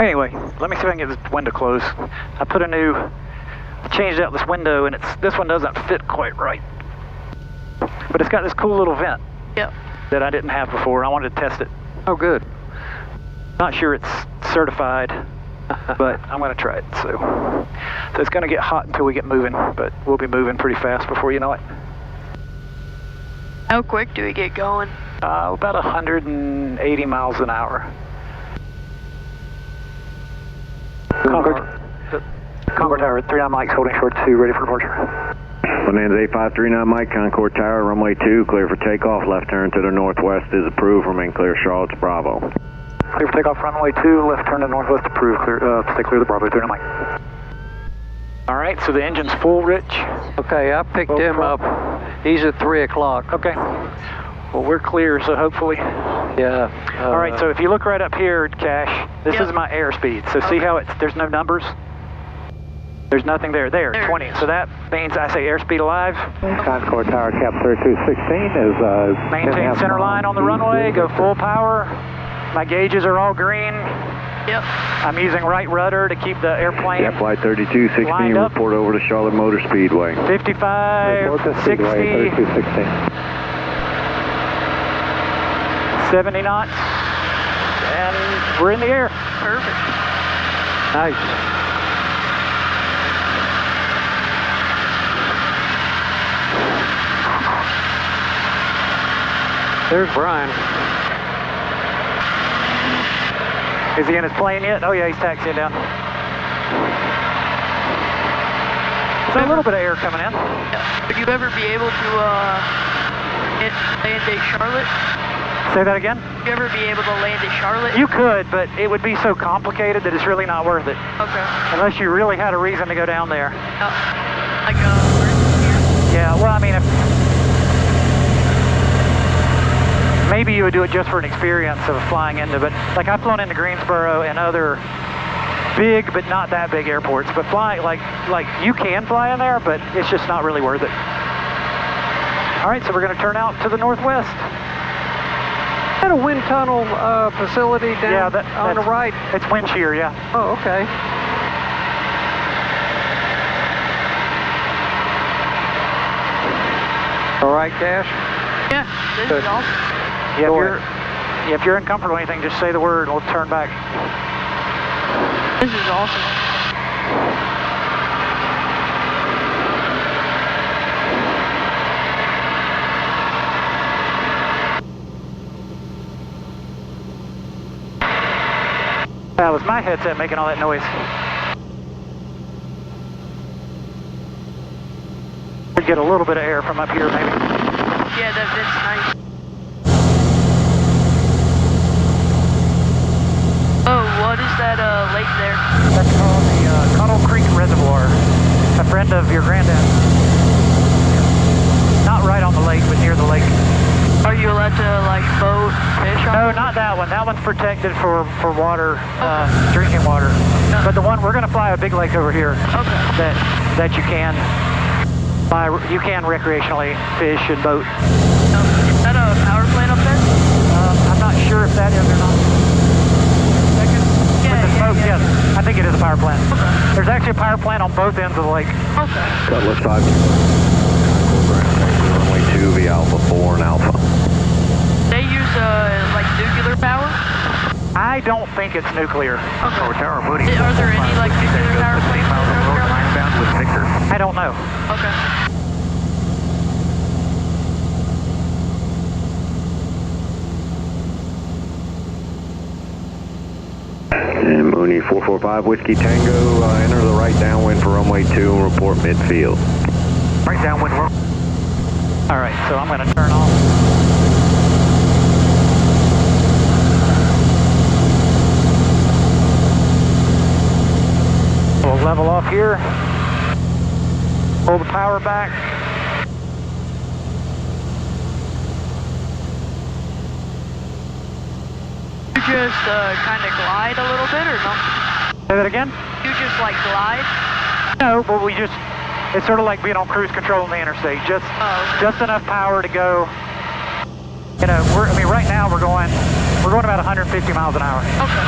Anyway, let me see if I can get this window closed. I changed out this window, and this one doesn't fit quite right. But it's got this cool little vent. Yep. That I didn't have before. I wanted to test it. Oh, good. Not sure it's certified, but I'm going to try it. So it's going to get hot until we get moving, but we'll be moving pretty fast before you know it. How quick do we get going? About 180 miles an hour. Concord Tower, 39 mics, holding short 2, ready for departure. Bonanza 8539 Mike, Concord Tower, runway 2, clear for takeoff, left turn to the northwest is approved, remain clear, Charlotte's Bravo. Clear for takeoff, runway 2, left turn to northwest approved, stay clear of the Bravo, 39 Mike. All right, so the engine's full, Rich. Okay, I picked him up. He's at 3 o'clock. Okay. Well, we're clear, so hopefully. Yeah. All right, so if you look right up here, Cash, this is my airspeed. So see how there's no numbers? There's nothing there. There, 20. So that means I say airspeed alive. Concord Tower, cap 3216 is... maintain center line on the runway, go full power. My gauges are all green. Yep. I'm using right rudder to keep the airplane Yeah, flight 3216, report over to Charlotte Motor Speedway. 55, 60, 70 knots, and we're in the air. Perfect. Nice. There's Brian. Is he in his plane yet? Oh yeah, he's taxiing down. So a little bit of air coming in. Would you ever be able to land at Charlotte? Say that again? Would you ever be able to land at Charlotte? You could, but it would be so complicated that it's really not worth it. Okay. Unless you really had a reason to go down there. Like here? Yeah, well, I mean, maybe you would do it just for an experience of flying into, but like I've flown into Greensboro and other big but not that big airports, but flying like you can fly in there, but it's just not really worth it. All right, so we're going to turn out to the northwest. Is that a wind tunnel facility down on the right? It's wind shear, yeah. Oh, okay. All right, Cash? Yeah, this is awesome. Yeah, if you're uncomfortable with anything, just say the word and we'll turn back. This is awesome. That was my headset making all that noise. Could get a little bit of air from up here, maybe. Yeah, that's nice. Oh, what is that lake there? That's called the Cottle Creek Reservoir. A friend of your granddad. Not right on the lake, but near the lake. Are you allowed to like boat, fish on? No, not that one. That one's protected for water, drinking water. No. But the one we're going to fly a big lake over here. Okay. That you can recreationally fish and boat. Is that a power plant up there? I'm not sure if that is or not. Yes, I think it is a power plant. Okay. There's actually a power plant on both ends of the lake. Okay. Cutlass 5, runway 2, via Alpha 4 and Alpha. They use like nuclear power? I don't think it's nuclear. Okay. Tower Moody. Are there any like nuclear power plants in North Carolina? Bound with Victor. I don't know. Okay. And Mooney 445 Whiskey Tango, enter the right downwind for runway 2 and report midfield. Right downwind. All right, so I'm going to turn off. We'll level off here. Pull the power back. You just kind of glide a little bit or no? Say that again? You just like glide? No, but it's sort of like being on cruise control on the interstate. Just enough power to go, right now we're going about 150 miles an hour. Okay.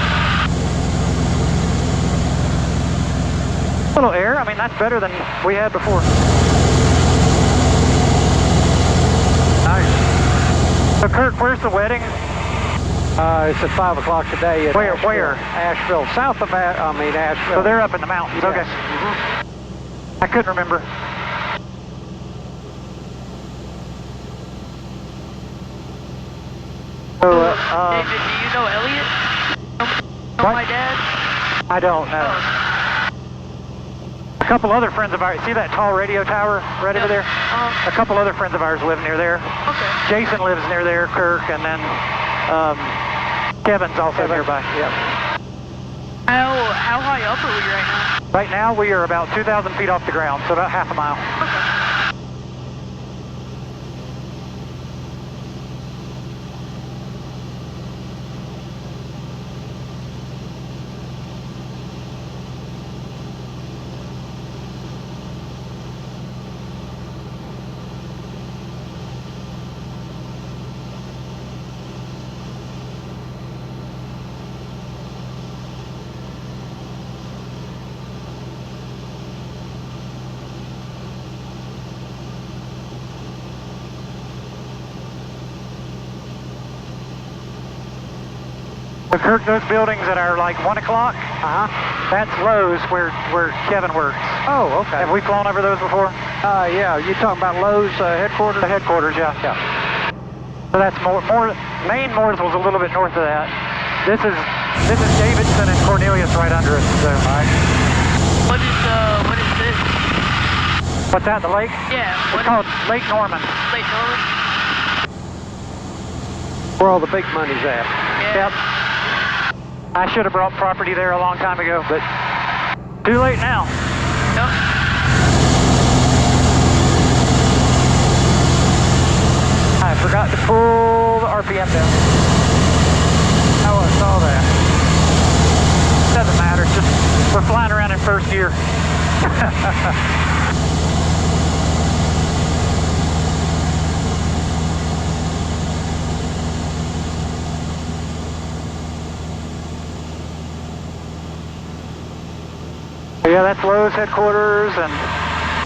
A little air, I mean, that's better than we had before. Nice. So Kirk, where's the wedding? It's at 5 o'clock today. At Where? Asheville. Where? Asheville, south of Asheville. So they're up in the mountains, Yes. okay. I couldn't remember. So, David, do you know Elliot? Know what? my dad? I don't know. A couple other friends of ours, see that tall radio tower right over there? A couple other friends of ours live near there. Okay. Jason lives near there, Kirk, and then Kevin's also nearby. Yep. How high up are we right now? Right now we are about 2,000 feet off the ground, so about half a mile. Okay. So Kirk, those buildings that are like 1 o'clock, that's Lowe's where Kevin works. Oh, okay. Have we flown over those before? Yeah, you talking about Lowe's headquarters? The headquarters, yeah. So that's main Mooresville's a little bit north of that. This is Davidson and Cornelius right under us. So. What is this? What's that? The lake? Yeah. It's called Lake Norman. Lake Norman? Where all the big money's at. Yeah. Yep. I should have brought property there a long time ago, but too late now. Yep. I forgot to pull the RPM down. Oh, I saw that. Doesn't matter, it's just we're flying around in first gear. Yeah, that's Lowe's headquarters, and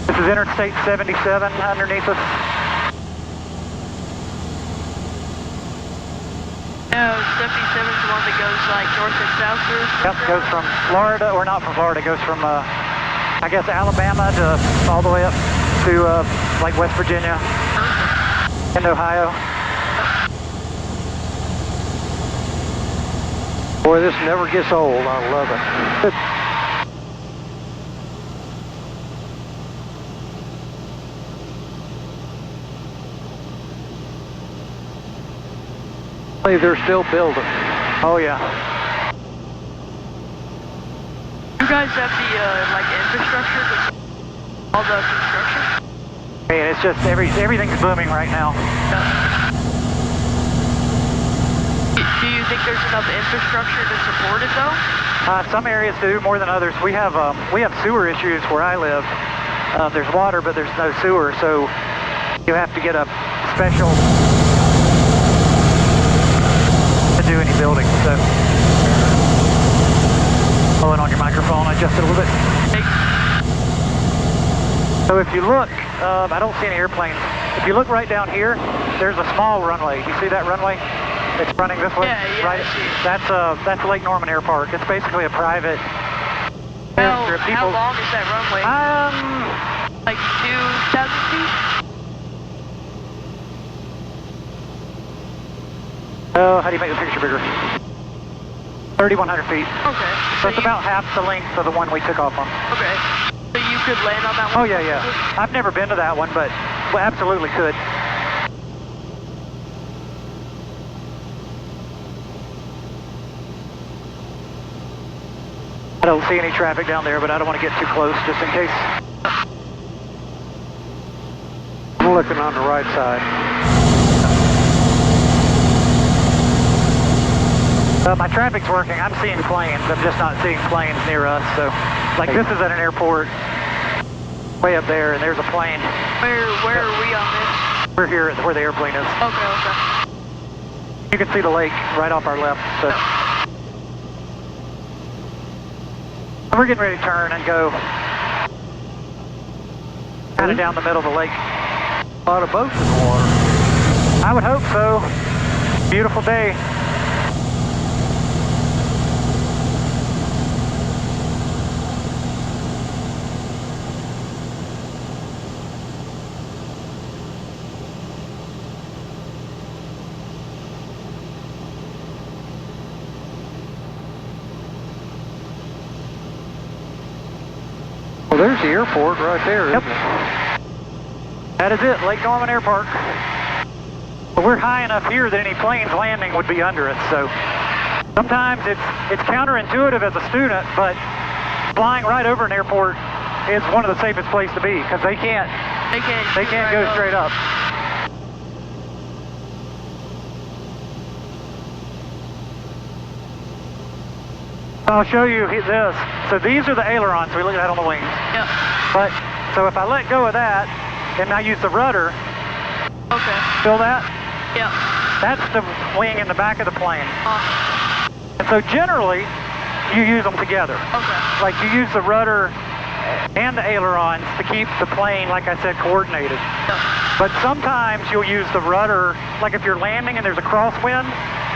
this is Interstate 77 underneath us. No, 77 is the one that goes like north and south through. Yep, goes from Florida, or not from Florida, goes from, I guess, Alabama to all the way up to, like, West Virginia and Ohio. Boy, this never gets old. I love it. They're still building. Oh, yeah. You guys have the, like, infrastructure to all the construction? Man, it's just, everything's booming right now. Do you think there's enough infrastructure to support it, though? Some areas do, more than others. We have sewer issues where I live. There's water, but there's no sewer, so you have to get a special to do any building. So, pulling on your microphone, adjust it a little bit. So if you look, I don't see any airplanes. If you look right down here, there's a small runway. You see that runway? It's running this way, yeah, right? I see. That's Lake Norman Air Park. It's basically a private airstrip. How long is that runway? Like 2,000 feet? Oh, how do you make the picture bigger? 3,100 feet. Okay. So it's about half the length of the one we took off on. Okay. So you could land on that Oh, one? yeah. I've never been to that one, but absolutely could. I don't see any traffic down there, but I don't want to get too close just in case. I'm looking on the right side. My traffic's working. I'm seeing planes. I'm just not seeing planes near us. So, like, this is at an airport way up there, and there's a plane. Where are we on this? We're here where the airplane is. Okay. You can see the lake right off our left. So, we're getting ready to turn and go kind of down the middle of the lake. A lot of boats in the water. I would hope so. Beautiful day. Well, there's the airport right there, Yep. isn't it? That is it, Lake Norman Air Park. But we're high enough here that any planes landing would be under us, so sometimes it's counterintuitive as a student, but flying right over an airport is one of the safest places to be because they can't go straight up. I'll show you this. So these are the ailerons we look at on the wings. Yeah. But so if I let go of that, and I use the rudder, Okay. feel that? Yeah. That's the wing in the back of the plane. And so generally, you use them together. Okay. Like you use the rudder and the ailerons to keep the plane, like I said, coordinated. Yeah. But sometimes you'll use the rudder, like if you're landing and there's a crosswind,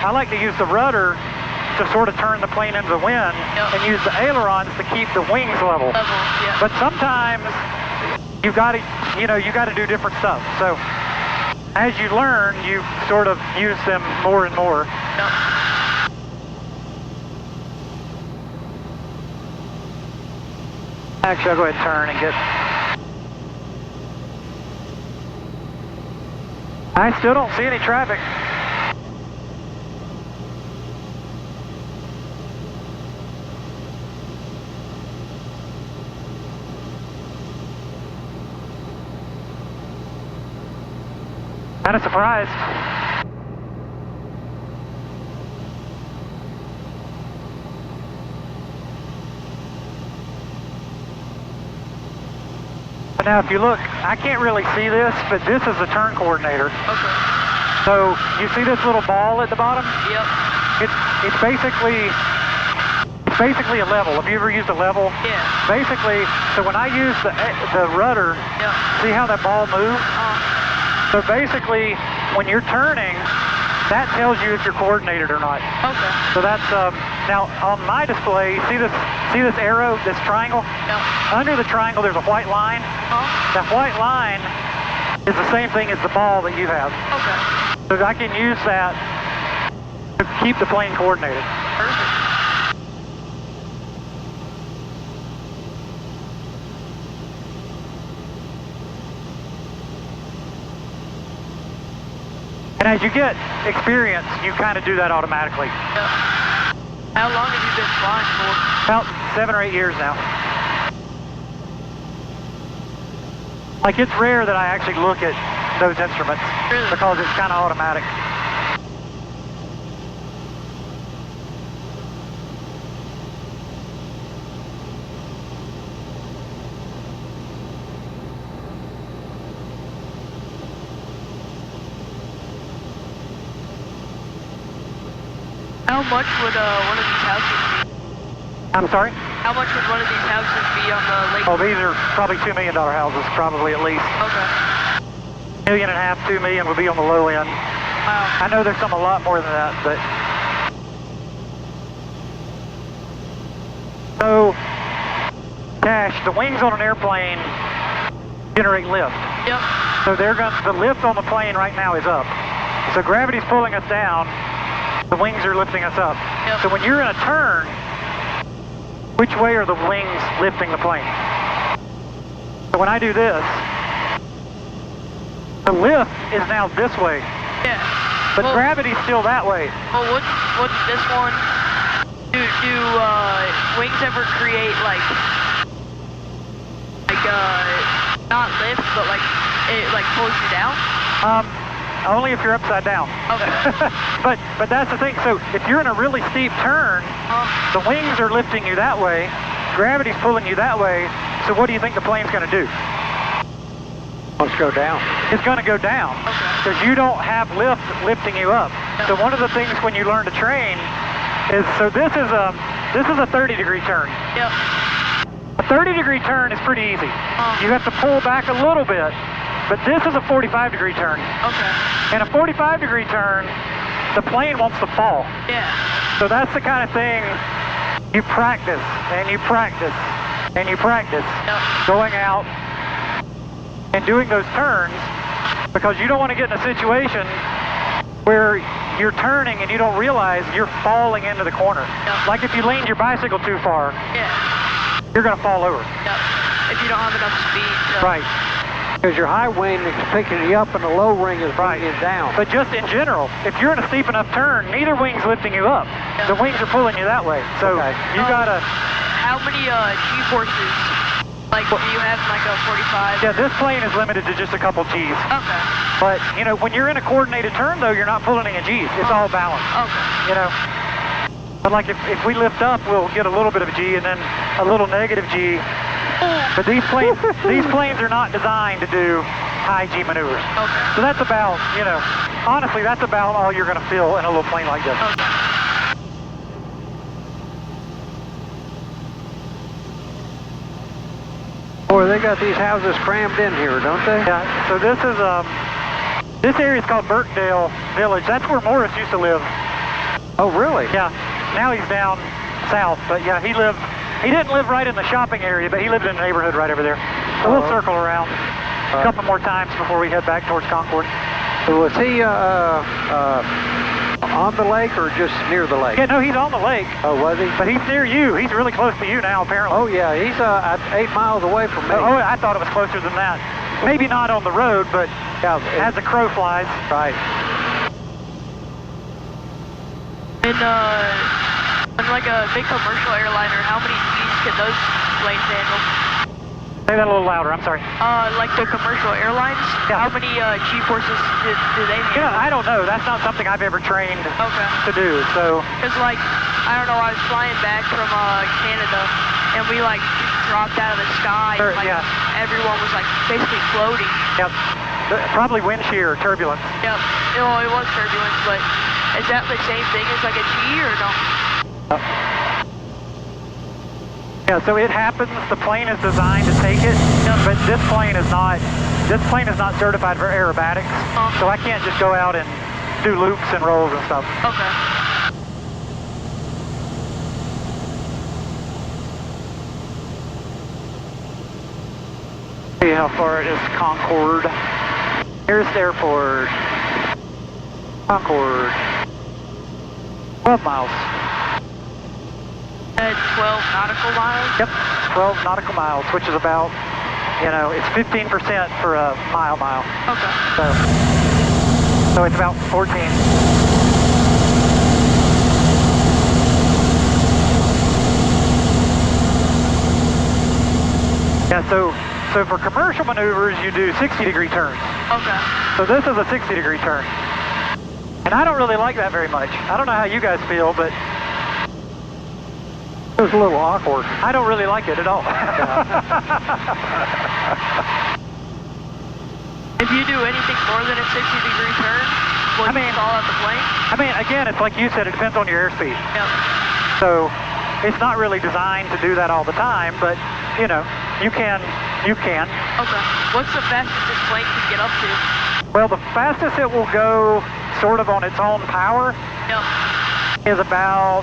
I like to use the rudder to sort of turn the plane into the wind and use the ailerons to keep the wings level. Yeah. But sometimes you got to do different stuff. So as you learn, you sort of use them more and more. Yeah. Actually, I'll go ahead and turn and get... I still don't see any traffic. Kind of surprised. But now if you look, I can't really see this, but this is the turn coordinator. Okay. So you see this little ball at the bottom? Yep. It's basically a level. Have you ever used a level? Yeah. Basically, so when I use the rudder, Yeah. see how that ball moves? So basically, when you're turning, that tells you if you're coordinated or not. Okay. So that's now on my display. See this arrow, this triangle? Yeah. Under the triangle, there's a white line. That white line is the same thing as the ball that you have. Okay. So I can use that to keep the plane coordinated. Perfect. And as you get experience, you kind of do that automatically. Yeah. How long have you been flying for? About 7 or 8 years now. Like it's rare that I actually look at those instruments Really? because it's kind of automatic. How much would one of these houses be? I'm sorry? How much would one of these houses be on the lake? Oh, these are probably $2 million houses, probably at least. Okay. $1.5 million, $2 million would be on the low end. Wow. I know there's some a lot more than that, but... So, Cash, the wings on an airplane generate lift. Yep. So the lift on the plane right now is up. So gravity's pulling us down, the wings are lifting us up. Yep. So when you're in a turn, which way are the wings lifting the plane? So when I do this, the lift is now this way, Yeah. but Well- gravity's still that way. Well, what's this one? Do wings ever create like not lift, but like it like pulls you down? Only if you're upside down. Okay. but that's the thing. So if you're in a really steep turn, the wings are lifting you that way, gravity's pulling you that way. So what do you think the plane's going to do? Let's go down. It's going to go down because you don't have lift lifting you up. So one of the things when you learn to train is, so this is a 30-degree turn. Yep. A 30-degree turn is pretty easy. You have to pull back a little bit, but this is a 45-degree turn. Okay. In a 45-degree turn, the plane wants to fall. Yeah. So that's the kind of thing you practice, and you practice, and you practice going out and doing those turns, because you don't want to get in a situation where you're turning and you don't realize you're falling into the corner. Like if you leaned your bicycle too far, you're going to fall over. If you don't have enough speed. Right. Because your high wing is picking you up and the low wing is bringing you down. But just in general, if you're in a steep enough turn, neither wing's lifting you up. The wings are pulling you that way. So you gotta... How many G-forces, like, do you have like a 45? Yeah, this plane is limited to just a couple Gs. Okay. But, you know, when you're in a coordinated turn, though, you're not pulling any Gs. It's all balanced. Okay. You know? But like if we lift up, we'll get a little bit of a G and then a little negative G. But these planes are not designed to do high G maneuvers. Okay. So that's about, you know, honestly, that's about all you're going to feel in a little plane like this. Okay. Boy, they got these houses crammed in here, don't they? Yeah, so this is, this area is called Burkdale Village. That's where Morris used to live. Oh, really? Yeah, now he's down south, but yeah, he didn't live right in the shopping area, but he lived in the neighborhood right over there. So we'll circle around a couple more times before we head back towards Concord. So was he on the lake or just near the lake? Yeah, no, he's on the lake. Oh, was he? But he's near you. He's really close to you now, apparently. Oh, yeah, he's 8 miles away from me. Oh, I thought it was closer than that. Maybe not on the road, but as the crow flies. Right. And on like a big commercial airliner, how many G's can those planes handle? Say that a little louder, I'm sorry. Like the commercial airlines, how many G-forces do they handle? Yeah, I don't know. That's not something I've ever trained to do, so. Because like, I don't know, I was flying back from Canada, and we like dropped out of the sky, and like everyone was like basically floating. Yep, probably wind shear, turbulence. Yep, it was turbulence, but is that the same thing as like a G or no? Yeah, so it happens. The plane is designed to take it, but this plane is not certified for aerobatics, so I can't just go out and do loops and rolls and stuff. Okay. See how far it is to Concord. Here's the airport. Concord. 12 miles. 12 nautical miles? Yep, 12 nautical miles, which is about, you know, it's 15% for a mile. Okay. So it's about 14. Yeah, so for commercial maneuvers, you do 60-degree turns. Okay. So this is a 60-degree turn. And I don't really like that very much. I don't know how you guys feel, but it was a little awkward. I don't really like it at all. If you do anything more than a 60-degree turn, will you fall out the plane? I mean, again, it's like you said, it depends on your airspeed. Yep. So it's not really designed to do that all the time, but, you know, you can. Okay. What's the fastest this plane can get up to? Well, the fastest it will go, sort of on its own power, is about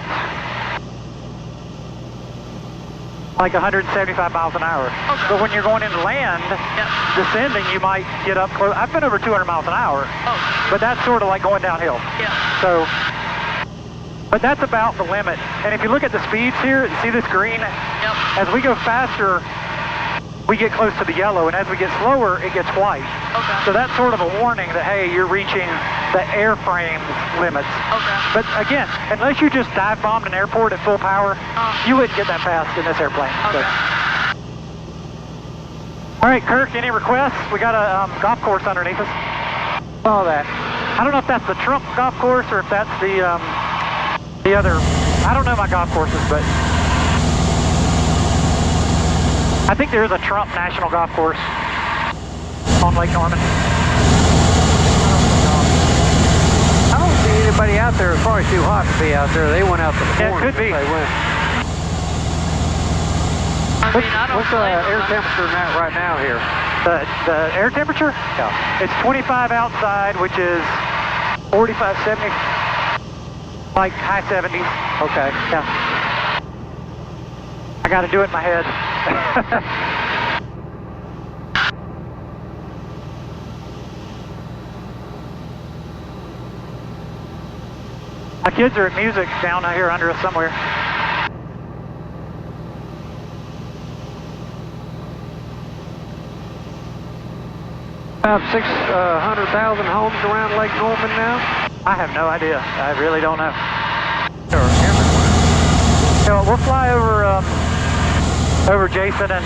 like 175 miles an hour. Okay. But when you're going into land, descending, you might get up close. I've been over 200 miles an hour, but that's sort of like going downhill. Yeah. So, but that's about the limit. And if you look at the speeds here, see this green? As we go faster, we get close to the yellow, and as we get slower, it gets white. Okay. So that's sort of a warning that, hey, you're reaching the airframe's limits. Okay. But again, unless you just dive bombed an airport at full power, you wouldn't get that fast in this airplane. Okay. So. All right, Kirk, any requests? We got a golf course underneath us. Saw that. I don't know if that's the Trump golf course or if that's the other. I don't know my golf courses, but I think there is a Trump National Golf Course on Lake Norman. I don't see anybody out there. It's probably too hot to be out there. They went out this morning. Yeah, it could be. They went. I mean, I don't What's the blame 'em. air temperature right now here? The air temperature? Yeah. It's 25 outside, which is 45, 70, like high 70s. Okay. Yeah. I got to do it in my head. My kids are at music down here under us somewhere. About 600,000 homes around Lake Norman now? I have no idea. I really don't know. Or everywhere? So we'll fly over Jason and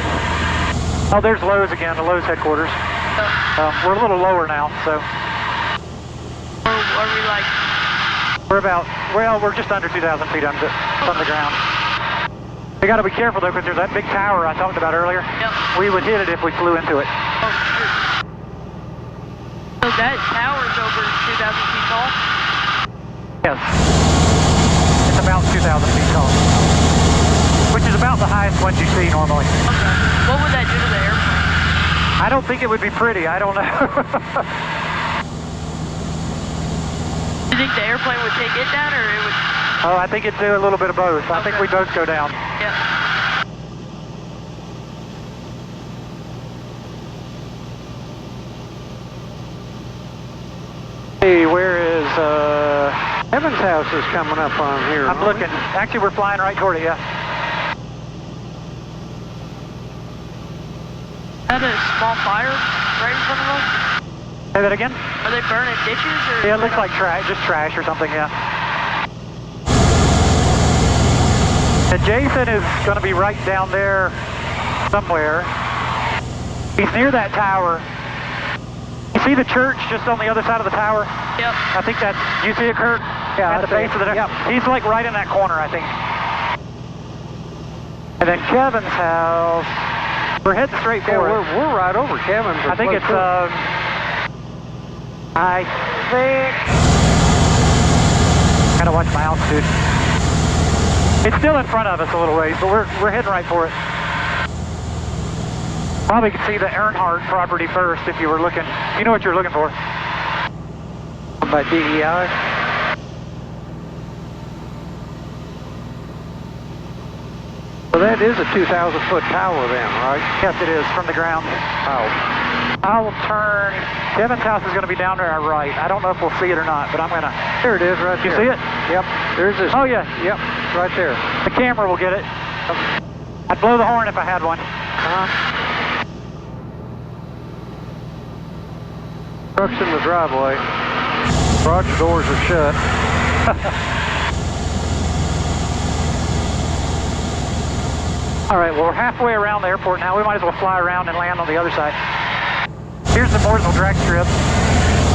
oh, there's Lowe's again, the Lowe's headquarters. We're a little lower now, so Are we like? we're about, well, we're just under 2,000 feet from the ground. We got to be careful though, because there's that big tower I talked about earlier. Yep. We would hit it if we flew into it. Oh, shoot. So that tower's over 2,000 feet tall? Yes. It's about 2,000 feet tall, which is about the highest one you see normally. Okay. What would that do to the airplane? I don't think it would be pretty. I don't know. Do you think the airplane would take it down, or it would? Oh, I think it'd do a little bit of both. I think we both go down. Yeah. Hey, where is Kevin's house is coming up on here? I'm looking. Actually, we're flying right toward it, yeah. Is that a small fire right in front of us? Say that again? Are they burning ditches, or? Yeah, it looks like trash, just trash or something, yeah. And Jason is going to be right down there somewhere. He's near that tower. You see the church just on the other side of the tower? Yep. I think that's, you see it, Kirk? Yeah, at the base of the tower. Yep. He's like right in that corner, I think. And then Kevin's house, we're heading straight Yeah, for it. we're right over Kevin's. I think it's, I think, gotta watch my altitude. It's still in front of us a little ways, but we're heading right for it. Probably could see the Earnhardt property first if you were looking. You know what you're looking for. by DEI. So that is a 2,000-foot tower then, right? Yes, it is, from the ground. Oh. I will turn. Kevin's house is going to be down there our right. I don't know if we'll see it or not, but I'm going to. There it is, right there. You see it? Yep. There's this. Oh, yeah. Yep, right there. The camera will get it. I'd blow the horn if I had one. Truck's in the driveway. Garage doors are shut. All right, well, we're halfway around the airport now. We might as well fly around and land on the other side. Here's the Mooresville drag strip.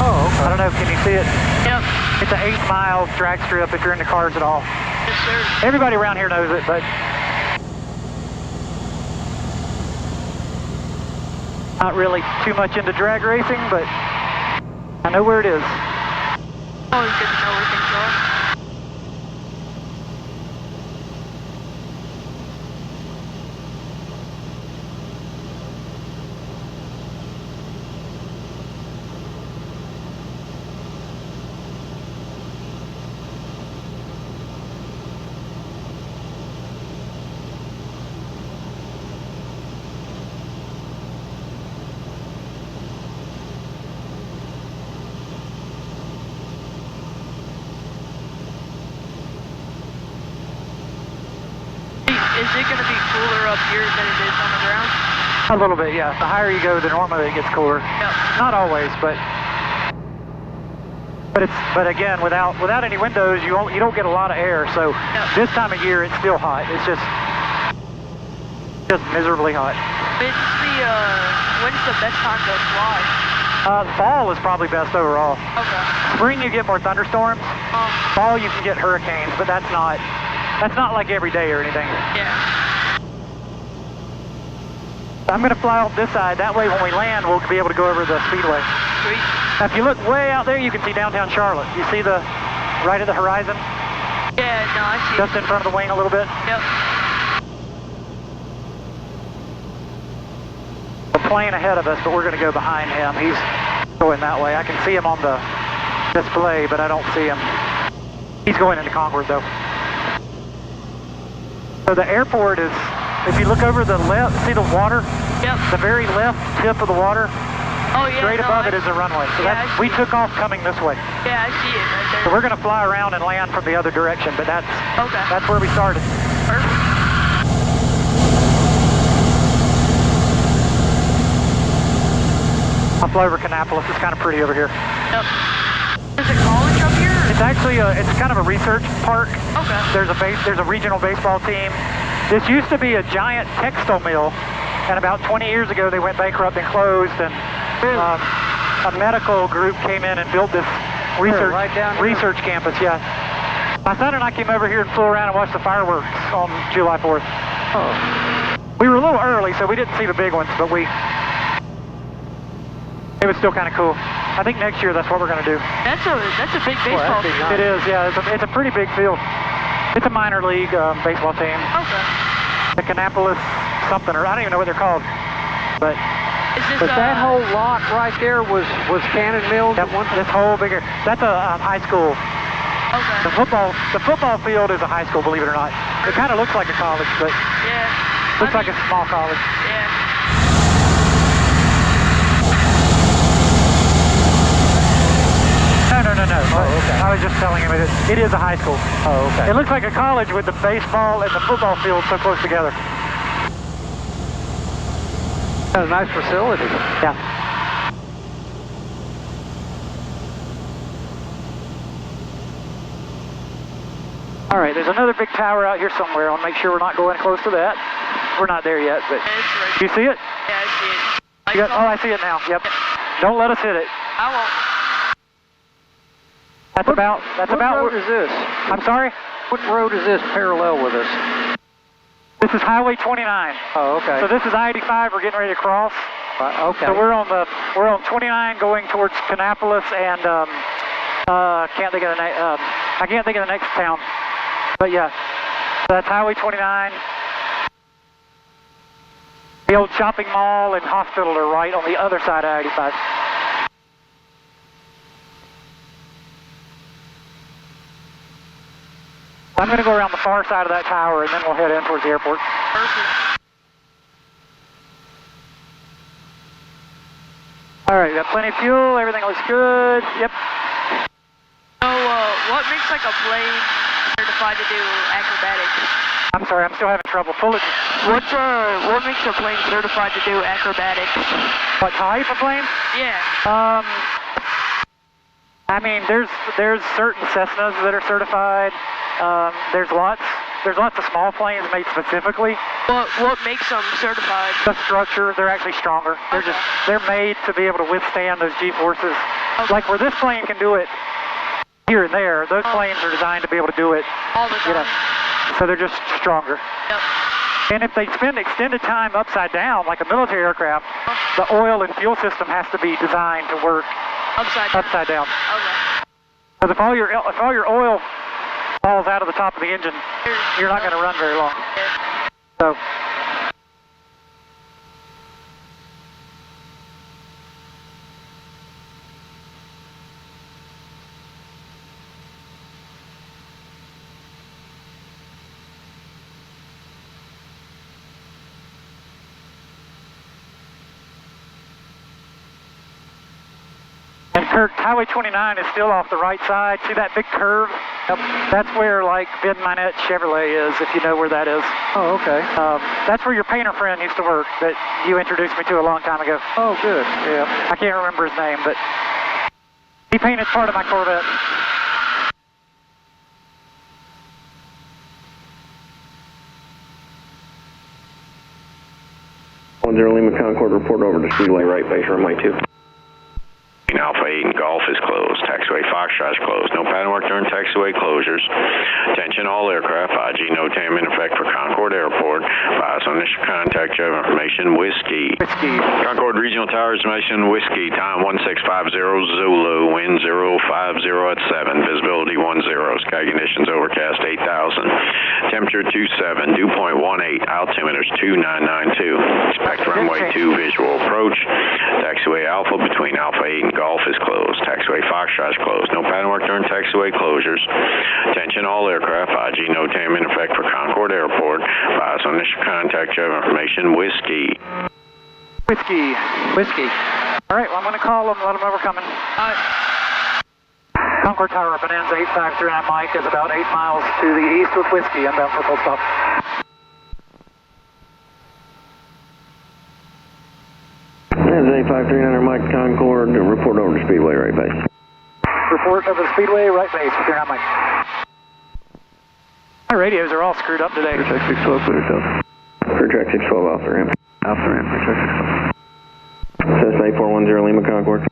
Oh, okay. I don't know, can you see it? Yep. It's an 8-mile drag strip if you're into cars at all. Yes, sir. Everybody around here knows it, but not really too much into drag racing, but I know where it is. Always good to know where things are. Is it going to be cooler up here than it is on the ground? A little bit, yeah. The higher you go, the normally it gets cooler. Yep. Not always, but again, without any windows, you don't get a lot of air. So Yep. this time of year, it's still hot. It's just miserably hot. When's the best time to fly? Fall is probably best overall. Okay. Spring you get more thunderstorms. Fall you can get hurricanes, but that's not like every day or anything. Yeah. I'm going to fly off this side. That way when we land, we'll be able to go over the speedway. Sweet. Now, if you look way out there, you can see downtown Charlotte. You see the right of the horizon? Yeah, no, I see. Just in front of the wing a little bit. Yep. plane ahead of us, but we're going to go behind him. He's going that way. I can see him on the display, but I don't see him. He's going into Concord, though. So the airport is, if you look over the left, see the water? Yep. The very left tip of the water? Oh, yeah. Straight above it is a runway. So yeah, we took off coming this way. Yeah, I see it right there. So we're going to fly around and land from the other direction, but that's where we started. Perfect. I'll fly over Kannapolis. It's kind of pretty over here. Yep. There's a college up here? It's actually it's kind of a research park. Okay. There's a regional baseball team. This used to be a giant textile mill, and about 20 years ago they went bankrupt and closed, and a medical group came in and built this research campus. Yeah. My son and I came over here and flew around and watched the fireworks on July 4th. Oh. We were a little early, so we didn't see the big ones, but it was still kind of cool. I think next year that's what we're going to do. That's a big baseball team. It is, yeah. It's a pretty big field. It's a minor league baseball team. Okay. The Kannapolis something, or I don't even know what they're called. But that whole lot right there was Cannon Mills? Yep, this whole bigger, that's a high school. Okay. The football field is a high school, believe it or not. It kind of looks like a college, but looks like a small college. Yeah. No. Oh, okay. I was just telling him it is a high school. Oh, okay. It looks like a college with the baseball and the football field so close together. That's a nice facility. Yeah. All right, there's another big tower out here somewhere. I'll make sure we're not going close to that. We're not there yet, but Right. you see it? Yeah, I see it. I see it now. Yep. Don't let us hit it. I won't. What road is this? I'm sorry? What road is this parallel with us? This is Highway 29. Oh, okay. So this is I-85 we're getting ready to cross. Okay. So we're on 29 going towards Kannapolis and I can't think of the next town. But yeah. So that's Highway 29. The old shopping mall and hospital are right on the other side of I-85. I'm going to go around the far side of that tower, and then we'll head in towards the airport. Perfect. All right, got plenty of fuel. Everything looks good. Yep. So, what makes like a plane certified to do acrobatics? I'm sorry, I'm still having trouble. What makes a plane certified to do acrobatics? What type of plane? Yeah. I mean, there's certain Cessnas that are certified. There's lots of small planes made specifically. What makes them certified? The structure, they're actually stronger. They're made to be able to withstand those G-forces. Okay. Like where this plane can do it here and there, those planes are designed to be able to do it all the time. So they're just stronger. Yep. And if they spend extended time upside down, like a military aircraft, the oil and fuel system has to be designed to work upside down. Okay. Because if all your oil falls out of the top of the engine, you're not going to run very long. Yeah. So. And Kirk, Highway 29 is still off the right side. See that big curve? Yep. That's where, like, Ben Minette Chevrolet is, if you know where that is. Oh, okay. That's where your painter friend used to work that you introduced me to a long time ago. Oh, good. Yeah. I can't remember his name, but he painted part of my Corvette. 10 Lima Concord, report over to Speedway right base runway 2. Alpha 8 and Golf is closed. Taxi Taxiway Foxtrot is closed. No pattern work during taxiway closures. Attention all aircraft. IG no time in effect for Concord Airport. Bias on initial contact. You have information. Whiskey. Concord Regional Tower information. Whiskey. Time 1650 Zulu. Wind 050 at 7. Visibility 10. Sky conditions overcast 8,000. Temperature 27. Dew point 18. Altimeter's 2992. Expect runway 2 visual approach. Taxiway Alpha between Alpha 8 and Golf is closed. Taxiway Foxtrot is closed. No pattern work during taxiway closures. Attention all aircraft. IG no time in effect for Concord Airport. Bias on initial contact. You have information. Whiskey. Whiskey. All right, well, I'm going to call them, let them know we're coming. Concord Tower, Bonanza 8539 Mike is about 8 miles to the east with Whiskey. I'm down for full stop. Bonanza 8539 Mike, Concord. Report over to Speedway, right base. Report over the Speedway, right base, 39 Mike. My radios are all screwed up today. Check 612, clear yourself. Clear track 612 off the ramp. Off the ramp, clear track 612. Cessna 8410 Lima, Concord.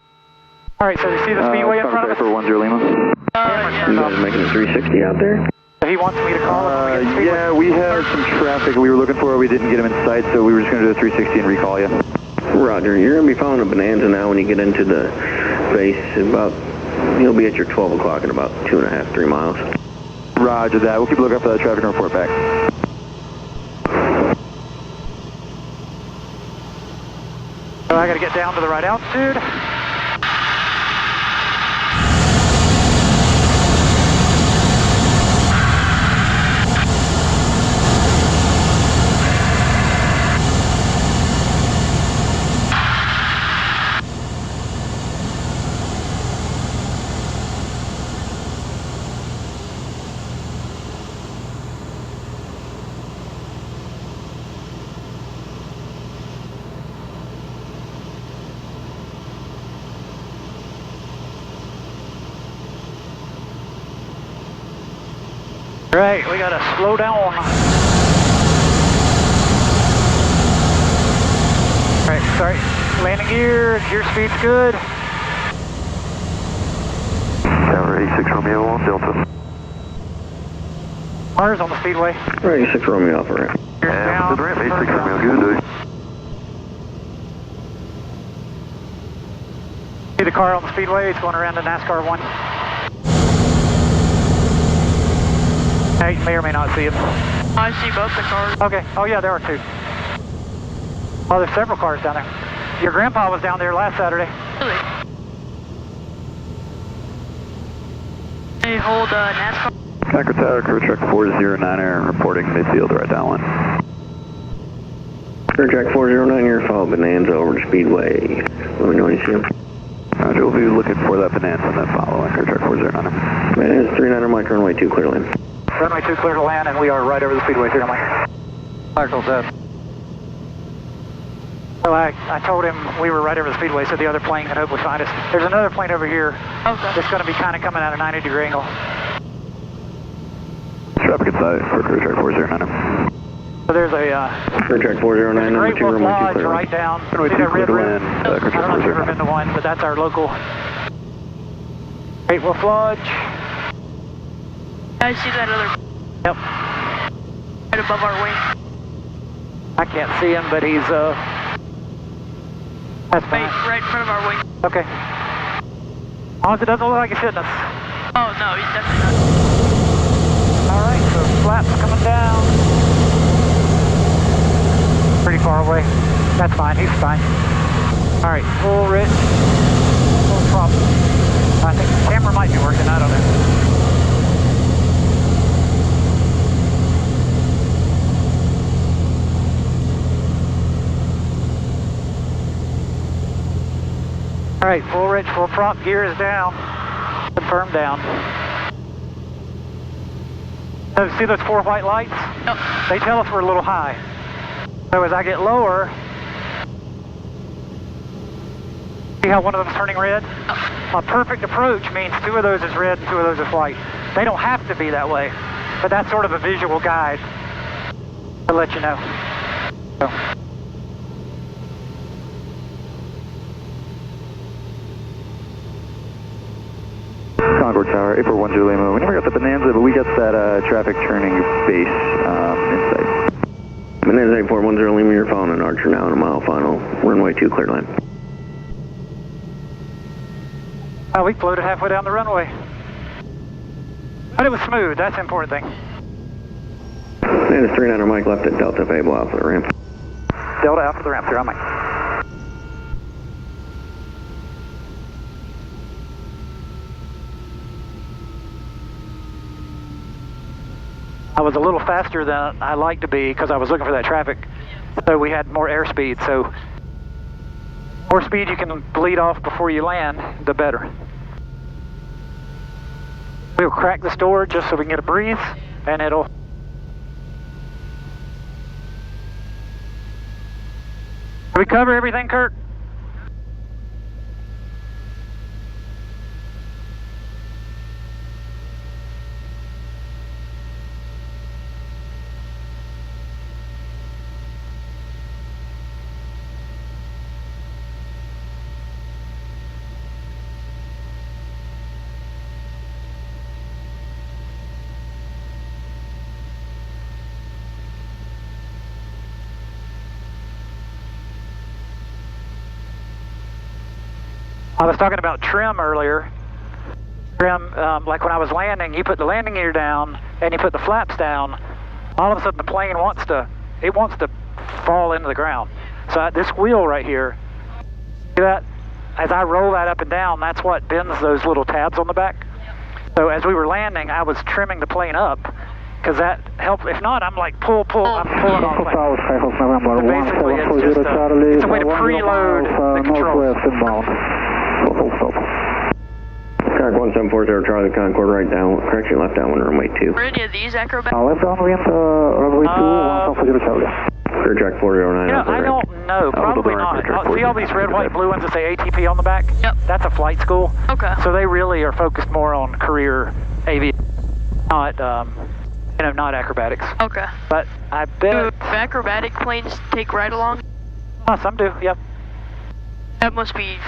All right, so you see the Speedway in front of us? 8410 Lima. Yeah. You guys are making a 360 out there? He wants me to call him. Yeah, we had some traffic we were looking for. We didn't get him in sight, so we were just going to do a 360 and recall you. Roger. You're going to be following a Bonanza now when you get into the base. You'll be at your 12 o'clock in about 2.5, 3 miles. Roger that. We'll keep a lookout for that traffic and report back. So I got to get down to the right altitude. Right, we gotta slow down. Alright, sorry. Landing gear speed's good. Tower 86 Romeo on Delta. Cars on the Speedway. Right, 86 Romeo off the ramp. Down. The ramp 86 Romeo, good dude. See the car on the Speedway, it's going around to NASCAR 1. Hey, you may or may not see him. I see both the cars. Okay, oh yeah, there are two. Oh, there's several cars down there. Your grandpa was down there last Saturday. Really? They hold NASCAR. Concord Tower, crew track 409er, reporting midfield right downwind. Clear track 409, you're following Bonanza over to Speedway. Let me know when you see him. Roger, we'll be looking for that Bonanza and then following. Clear track 409er. Bonanza 39er Mike, runway 2 clear lane. Runway 2 clear to land, and we are right over the Speedway here, Mike. Michael said. So I told him we were right over the Speedway, so the other plane can hopefully find us. There's another plane over here that's going to be kind of coming at a 90-degree angle. Traffic inside for crew track 409er. So there's a Clear track 409, number 2, runway 2 Lodge clear right lane. down. Runway See 2 that clear red to roof? land, I crew don't know if you've ever track been to one, but that's our local Great Wolf Lodge. I see that other Yep. right above our wing. I can't see him, but he's that's fine. Right in front of our wing. Okay. As long as it doesn't look like he's hitting us. Oh no, he's definitely not. Alright, so flaps coming down. Pretty far away. That's fine, he's fine. Alright, full rich. Full prop. I think the camera might be working, I don't know. Alright, full rich, full prop, gear is down. Confirm down. So see those 4 white lights? Yep. They tell us we're a little high. So as I get lower, see how one of them's turning red? A perfect approach means 2 of those is red and 2 of those is white. They don't have to be that way, but that's sort of a visual guide to let you know. So. Concord Tower, 841 Lima. We never got the Bonanza, but we got that traffic turning base in sight. Bonanza 8410 Lima, you're following an Archer now in a mile final. Runway 2, clear line. Oh, we floated halfway down the runway. But it was smooth, that's the important thing. Bonanza 39 Mike left at Delta Fable Alpha the ramp. Delta Alpha the ramp, 0 Mike. I was a little faster than I like to be because I was looking for that traffic. So we had more airspeed. So more speed you can bleed off before you land, the better. We'll crack this door just so we can get a breeze, and it'll... Did we cover everything, Kirk? I was talking about trim earlier. Trim, like when I was landing, you put the landing gear down and you put the flaps down, all of a sudden the plane wants to fall into the ground. So this wheel right here, see that? As I roll that up and down, that's what bends those little tabs on the back. So as we were landing, I was trimming the plane up because that helps. If not, I'm like pull, I'm pulling on the plane. So basically, it's a way to preload the controls. Kirk 1740 Charlie Concord, right down, correction, left down, runway 2. Were any of these Aerobatics? Left downwind, runway 2, 1740 Charlie. Clear track 4009. Yeah, I don't know, probably not. See all these red, white, blue ones that say ATP on the back? Yep. That's a flight school. Okay. So they really are focused more on career aviation, not, not acrobatics. Okay. But I bet... Do acrobatic planes take ride along? Some do, yep. That must be...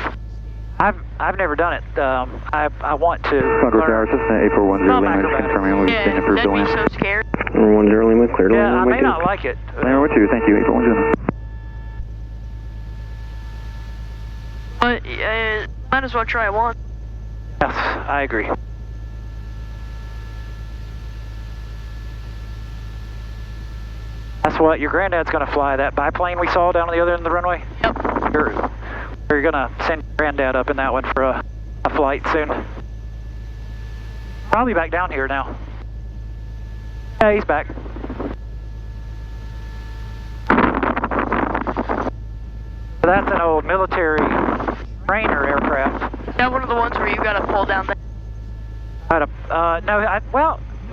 I've never done it. I want to. Concord Tower, Cessna 8410 Lima, just confirming we'll be standing for that'd Bill be so scary. Runway 10 Lima, clear to Yeah, I runway may 2. not like it. Runway 2, thank you, 8410. But might as well try it once. Yes, I agree. That's what your granddad's going to fly, that biplane we saw down on the other end of the runway. Yep. You're going to send your granddad up in that one for a flight soon. Probably back down here now. Yeah, he's back. That's an old military trainer aircraft. Is that one of the ones where you got to pull down the...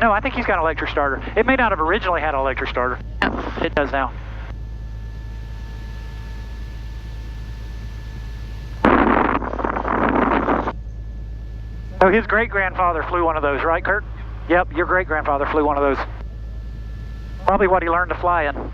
No, I think he's got an electric starter. It may not have originally had an electric starter. Yep. It does now. So his great-grandfather flew one of those, right, Kirk? Yep, your great-grandfather flew one of those. Probably what he learned to fly in.